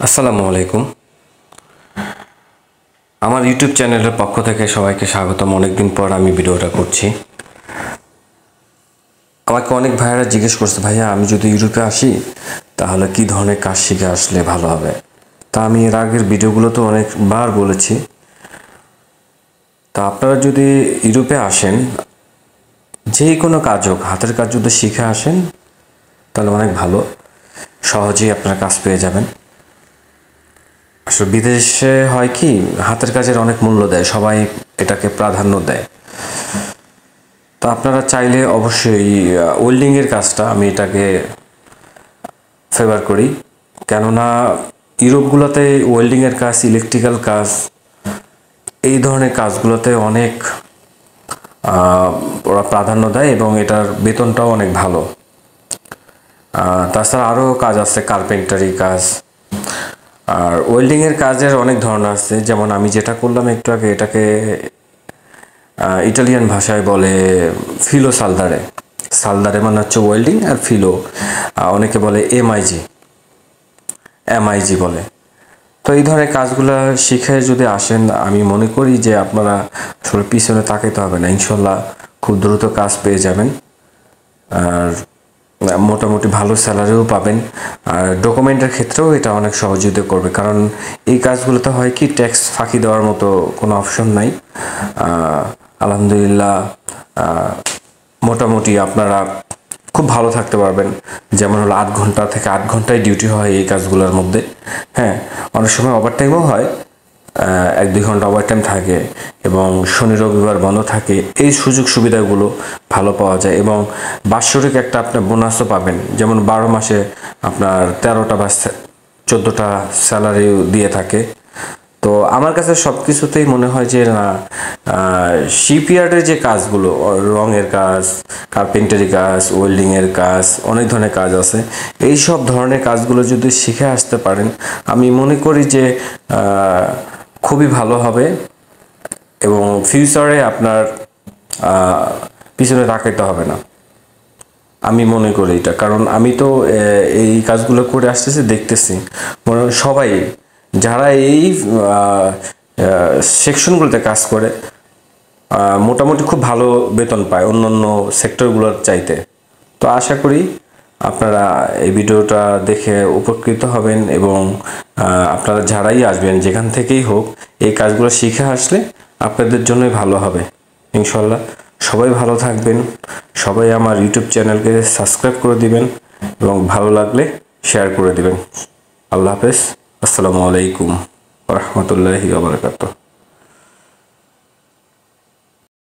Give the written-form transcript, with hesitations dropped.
আসসালামু আলাইকুম। আমার ইউটিউব চ্যানেলের পক্ষ থেকে সবাইকে স্বাগতম। অনেকদিন পর আমি ভিডিওটা করছি। আমাকে অনেক ভাইয়েরা জিজ্ঞেস করছে, ভাইয়া আমি যদি ইউরোপে আসি তাহলে কি ধরনের কাজ শিখে আসলে ভালো হবে। তা আমি এর আগের ভিডিওগুলোতে অনেকবার বলেছি। তা আপনারা যদি ইউরোপে আসেন, যে কোনো কাজ হোক, হাতের কাজ যদি শিখে আসেন তাহলে অনেক ভালো, সহজেই আপনারা কাজ পেয়ে যাবেন। আসলে বিদেশে হয় কি, হাতের কাজের অনেক মূল্য দেয়, সবাই এটাকে প্রাধান্য দেয়। তো আপনারা চাইলে অবশ্যই ওয়েল্ডিংয়ের কাজটা, আমি এটাকে ফেভার করি। কেননা ইউরোপগুলোতে ওয়েল্ডিংয়ের কাজ, ইলেকট্রিক্যাল কাজ, এই ধরনের কাজগুলোতে অনেক ওরা প্রাধান্য দেয় এবং এটার বেতনটাও অনেক ভালো। তাছাড়া আরও কাজ আছে, কার্পেন্টারি কাজ। আর ওয়েল্ডিংয়ের কাজের অনেক ধরন আছে, যেমন আমি যেটা করলাম একটু আগে, এটাকে ইটালিয়ান ভাষায় বলে ফিলো সালদারে। সালদারে মানে হচ্ছে ওয়েল্ডিং, আর ফিলো অনেকে বলে এমআইজি বলে। তো এই ধরনের কাজগুলো শিখে যদি আসেন, আমি মনে করি যে আপনারা আসলে পিছনে তাকাইতে হবে না, ইনশাল্লাহ খুব দ্রুত কাজ পেয়ে যাবেন। আর মোটামুটি ভালো স্যালারিও পাবেন। আর ডকুমেন্টের ক্ষেত্রেও এটা অনেক সহযোগিতা করবে, কারণ এই কাজগুলোতে হয় কি, ট্যাক্স ফাঁকি দেওয়ার মতো কোনো অপশন নাই। আলহামদুলিল্লাহ মোটামুটি আপনারা খুব ভালো থাকতে পারবেন। যেমন হলো 8 ঘন্টা থেকে 8 ঘন্টায় ডিউটি হয় এই কাজগুলোর মধ্যে। হ্যাঁ, অনেক সময় ওভারটাইমও হয়, 1-2 ঘন্টা ওভারটাইম থাকে এবং শনি রবিবার বন্ধ থাকে। এই সুযোগ সুবিধাগুলো ভালো পাওয়া যায় এবং বাৎসরিক একটা আপনার বোনাসও পাবেন। যেমন 12 মাসে আপনার 13টা বা 14টা স্যালারি দিয়ে থাকে। তো আমার কাছে সব কিছুতেই মনে হয় যে না, শিপইয়ার্ডের যে কাজগুলো, রঙের কাজ, কার্পেন্টারি কাজ, ওয়েল্ডিংয়ের কাজ, অনেক ধরনের কাজ আছে, এই সব ধরনের কাজগুলো যদি শিখে আসতে পারেন, আমি মনে করি যে খুবই ভালো হবে এবং ফিউচারে আপনার পিছনে তাকাইতে হবে না, আমি মনে করি এটা। কারণ আমি তো এই কাজগুলো করে আসতেছি, দেখতেছি মনে হয় সবাই যারা এই সেকশনগুলোতে কাজ করে মোটামুটি খুব ভালো বেতন পায় অন্যান্য সেক্টরগুলোর চাইতে। তো আশা করি আপনারা এই ভিডিওটা দেখে উপকৃত হবেন এবং আপনারা যারাই আসবেন, যেখান থেকেই হোক, এই কাজগুলো শিখে আসলে আপনাদের জন্যই ভালো হবে ইনশাল্লাহ। সবাই ভালো থাকবেন, সবাই আমার ইউটিউব চ্যানেলকে সাবস্ক্রাইব করে দিবেন এবং ভালো লাগলে শেয়ার করে দিবেন। আল্লাহ হাফেজ। আসসালামু আলাইকুম ওয়া রাহমাতুল্লাহি ওয়া বারাকাতুহু।